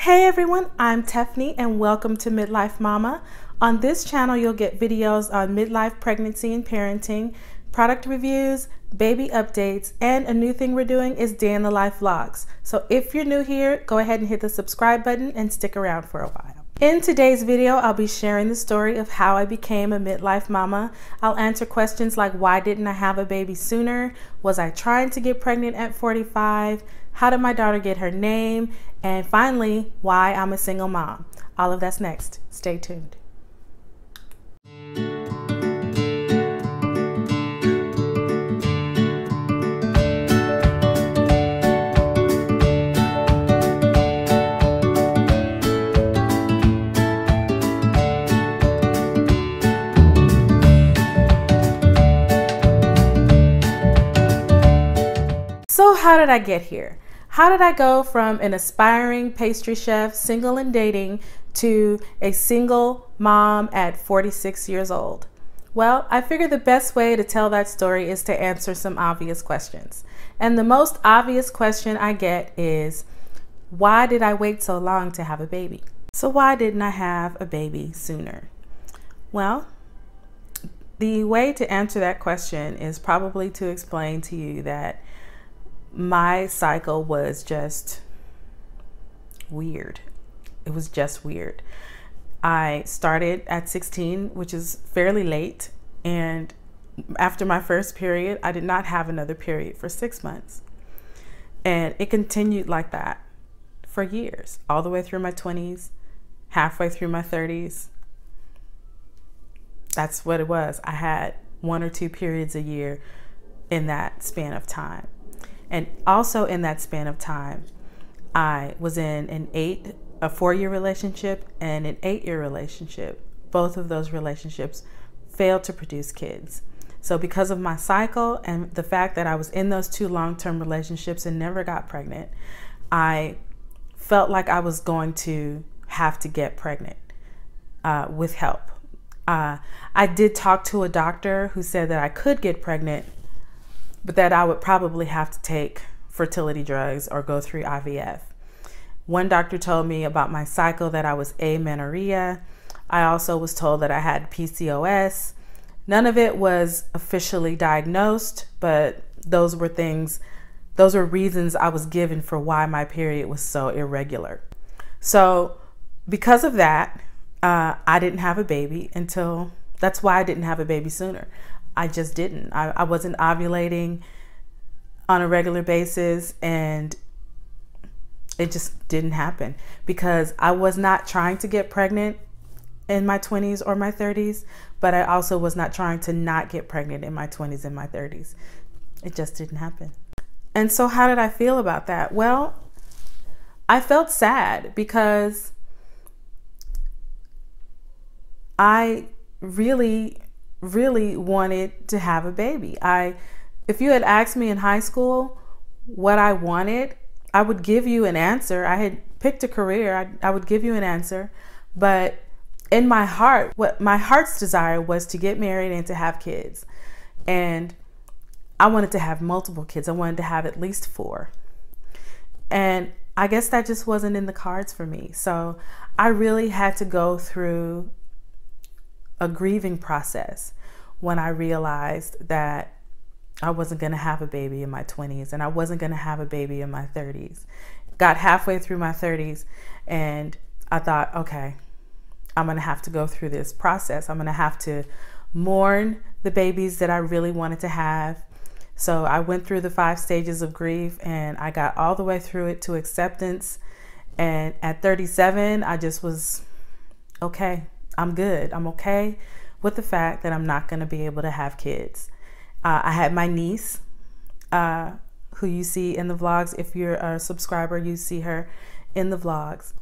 Hey everyone, I'm Tiffany and welcome to Midlife Mama. On this channel, you'll get videos on midlife pregnancy and parenting, product reviews, baby updates, and a new thing we're doing is day in the life vlogs. So if you're new here, go ahead and hit the subscribe button and stick around for a while. In today's video, I'll be sharing the story of how I became a midlife mama. I'll answer questions like, why didn't I have a baby sooner? Was I trying to get pregnant at 45? How did my daughter get her name? And finally, why I'm a single mom. All of that's next. Stay tuned. So how did I get here? How did I go from an aspiring pastry chef, single and dating, to a single mom at 46 years old? Well, I figured the best way to tell that story is to answer some obvious questions. And the most obvious question I get is, why did I wait so long to have a baby? So why didn't I have a baby sooner? Well, the way to answer that question is probably to explain to you that my cycle was just weird. It was just weird. I started at 16, which is fairly late. And after my first period, I did not have another period for 6 months. And it continued like that for years, all the way through my 20s, halfway through my 30s. That's what it was. I had 1 or 2 periods a year in that span of time. And also in that span of time, I was in a 4-year relationship and an 8-year relationship. Both of those relationships failed to produce kids. So because of my cycle and the fact that I was in those 2 long-term relationships and never got pregnant, I felt like I was going to have to get pregnant with help. I did talk to a doctor who said that I could get pregnant, but that I would probably have to take fertility drugs or go through IVF. One doctor told me about my cycle that I was amenorrhea. I also was told that I had PCOS. None of it was officially diagnosed, but those were reasons I was given for why my period was so irregular. So because of that, I didn't have a baby that's why I didn't have a baby sooner. I just didn't. I wasn't ovulating on a regular basis, and it just didn't happen because I was not trying to get pregnant in my 20s or my 30s, but I also was not trying to not get pregnant in my 20s and my 30s. It just didn't happen. And so how did I feel about that? Well, I felt sad because I really wanted to have a baby. If you had asked me in high school what I wanted, I would give you an answer. I had picked a career. I would give you an answer. But in my heart, what my heart's desire was to get married and to have kids. And I wanted to have multiple kids. I wanted to have at least 4. And I guess that just wasn't in the cards for me. So I really had to go through a grieving process when I realized that I wasn't going to have a baby in my 20s and I wasn't going to have a baby in my 30s. Got halfway through my 30s and I thought, okay, I'm going to have to go through this process. I'm going to have to mourn the babies that I really wanted to have. So I went through the 5 stages of grief and I got all the way through it to acceptance. And at 37, I just was, okay, I'm good. I'm okay with the fact that I'm not going to be able to have kids. I had my niece, who you see in the vlogs. If you're a subscriber, you see her in the vlogs.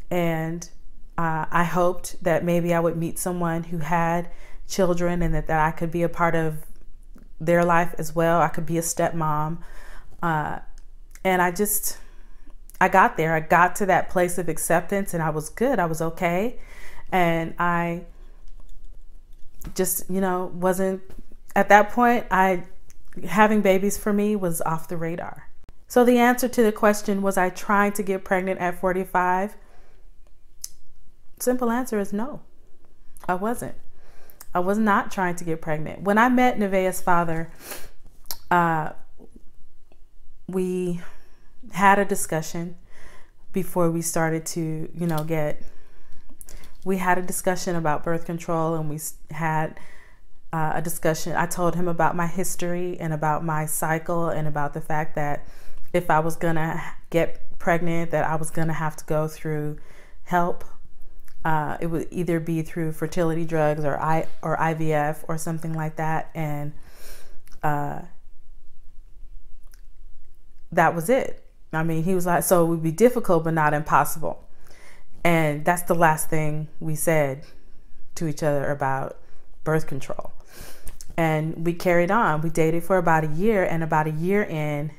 And I hoped that maybe I would meet someone who had children and that I could be a part of their life as well. I could be a stepmom. And I got there. I got to that place of acceptance and I was good. I was okay. And I just, wasn't, at that point, having babies for me was off the radar. So the answer to the question, was I trying to get pregnant at 45? Simple answer is no, I wasn't. I was not trying to get pregnant. When I met Nevaeh's father, we had a discussion before we started to, we had a discussion about birth control, and we had a discussion. I told him about my history and about my cycle and about the fact that if I was gonna get pregnant, that I was gonna have to go through help. It would either be through fertility drugs or IVF or something like that. And that was it. I mean, he was like, so it would be difficult, but not impossible. And that's the last thing we said to each other about birth control. And we carried on. We dated for about a year, and about a year in,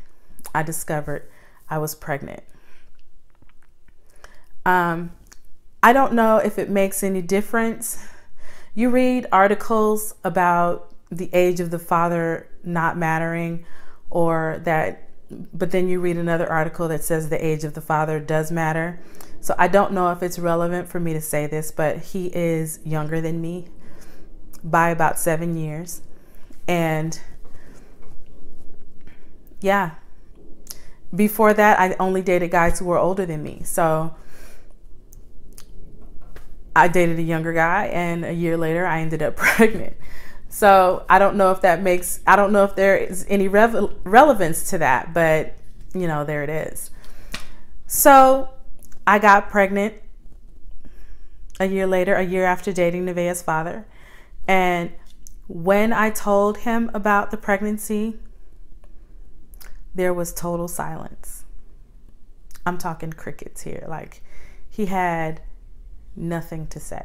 I discovered I was pregnant. I don't know if it makes any difference. You read articles about the age of the father not mattering, but then you read another article that says the age of the father does matter. So I don't know if it's relevant for me to say this, but he is younger than me by about 7 years. And yeah, before that, I only dated guys who were older than me. So I dated a younger guy, and a year later I ended up pregnant. So I don't know if there is any relevance to that, but there it is. So I got pregnant a year later, a year after dating Nevaeh's father. And when I told him about the pregnancy, there was total silence. I'm talking crickets here. Like, he had nothing to say.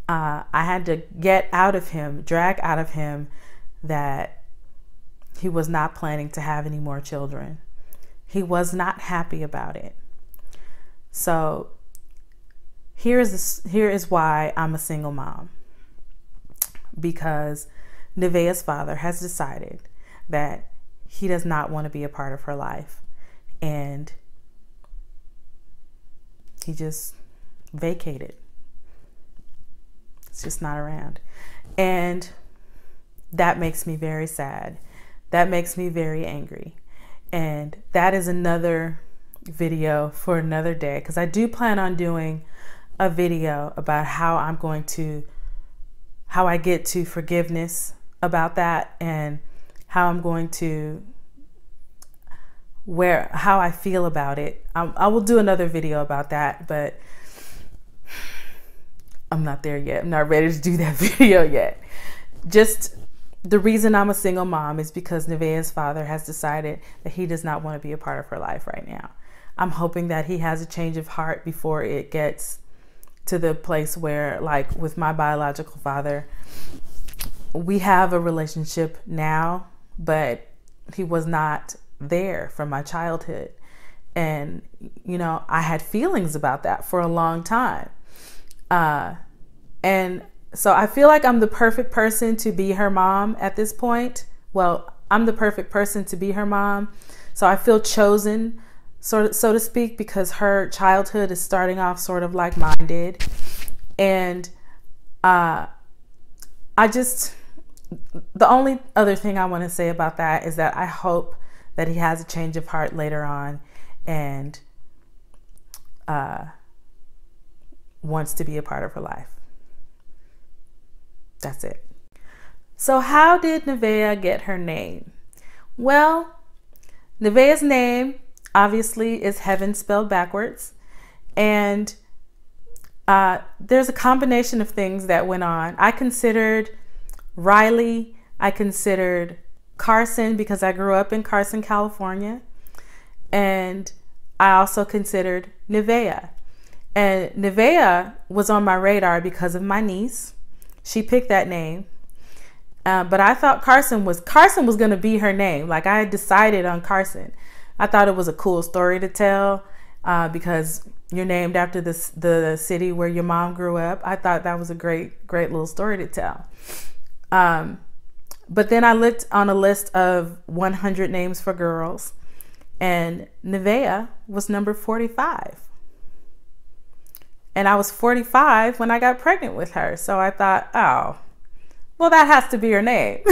I had to drag out of him that he was not planning to have any more children. He was not happy about it. So here is why I'm a single mom. Because Nevaeh's father has decided that he does not want to be a part of her life. And he just vacated. It's just not around. And that makes me very sad. That makes me very angry. And that is another video for another day, because I do plan on doing a video about how I get to forgiveness about that, and how I'm going to how I feel about it. I will do another video about that, but I'm not there yet. I'm not ready to do that video yet. Just the reason I'm a single mom is because Nevaeh's father has decided that he does not want to be a part of her life right now. I'm hoping that he has a change of heart before it gets to the place where, like with my biological father, we have a relationship now, but he was not there from my childhood. And, I had feelings about that for a long time. And so I feel like I'm the perfect person to be her mom at this point. Well, I'm the perfect person to be her mom. So I feel chosen, so to speak, because her childhood is starting off sort of like mine did. And the only other thing I want to say about that is that I hope that he has a change of heart later on and wants to be a part of her life. That's it. So how did Nevaeh get her name? Well, Nevaeh's name obviously is heaven spelled backwards. And there's a combination of things that went on. I considered Riley. I considered Carson because I grew up in Carson, California. And I also considered Nevaeh. And Nevaeh was on my radar because of my niece. She picked that name. But I thought Carson was going to be her name. Like, I had decided on Carson. I thought it was a cool story to tell because you're named after the city where your mom grew up. I thought that was a great little story to tell. But then I looked on a list of 100 names for girls, And Nevaeh was number 45. And I was 45 when I got pregnant with her. So I thought, oh, well, that has to be her name.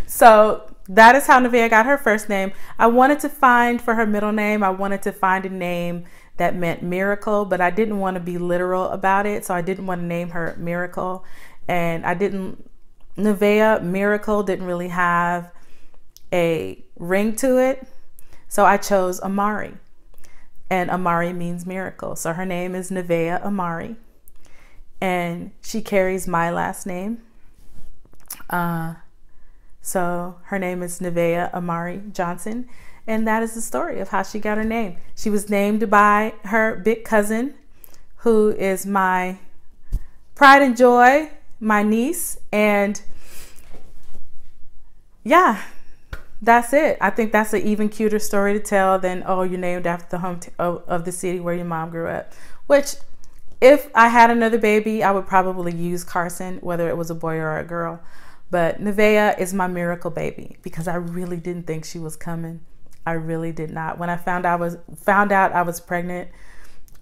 So that is how Nevaeh got her first name. I wanted to find for her middle name, I wanted to find a name that meant miracle, but I didn't want to be literal about it. So I didn't want to name her Miracle. And Nevaeh, miracle didn't really have a ring to it. So I chose Amari. And Amari means miracle. So her name is Nevaeh Amari. And she carries my last name. So her name is Nevaeh Amari Johnson. And that is the story of how she got her name. She was named by her big cousin, who is my pride and joy, my niece. And yeah, that's it. I think that's an even cuter story to tell than, oh, you're named after the home of the city where your mom grew up. Which, if I had another baby, I would probably use Carson, whether it was a boy or a girl. But Nevaeh is my miracle baby because I really didn't think she was coming. I really did not. When I found out I was pregnant,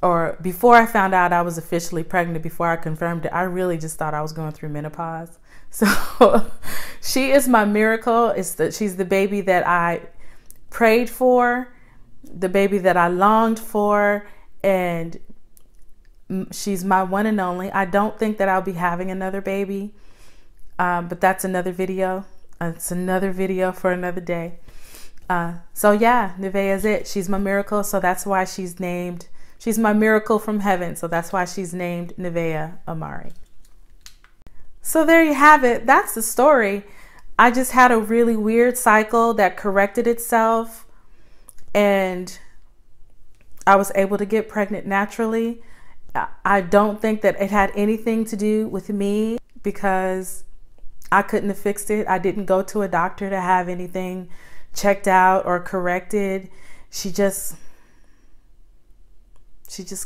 or before I found out I was officially pregnant, before I confirmed it, I really just thought I was going through menopause. So she is my miracle. She's the baby that I prayed for, the baby that I longed for, and she's my one and only. I don't think that I'll be having another baby, but that's another video. It's another video for another day. So yeah, Nevaeh is it. She's my miracle. So that's why she's my miracle from heaven. So that's why she's named Nevaeh Amari. So there you have it. That's the story. I just had a really weird cycle that corrected itself, and I was able to get pregnant naturally. I don't think that it had anything to do with me because I couldn't have fixed it. I didn't go to a doctor to have anything checked out or corrected. She just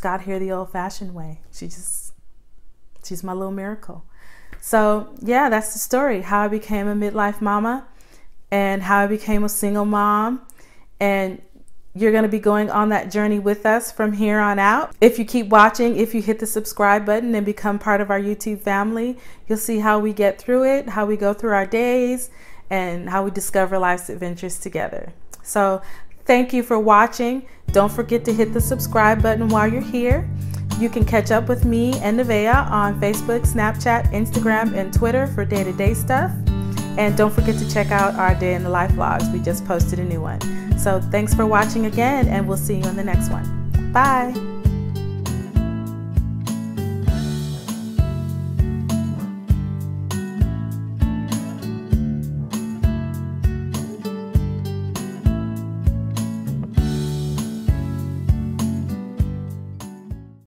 got here the old-fashioned way. She's my little miracle. So yeah, that's the story, how I became a midlife mama and how I became a single mom. And you're going to be going on that journey with us from here on out. If you keep watching, if you hit the subscribe button and become part of our YouTube family, you'll see how we get through it, how we go through our days, and how we discover life's adventures together. So thank you for watching. Don't forget to hit the subscribe button while you're here. You can catch up with me and Nevaeh on Facebook, Snapchat, Instagram, and Twitter for day-to-day stuff. And don't forget to check out our day in the life vlogs. We just posted a new one. So thanks for watching again, and we'll see you on the next one. Bye.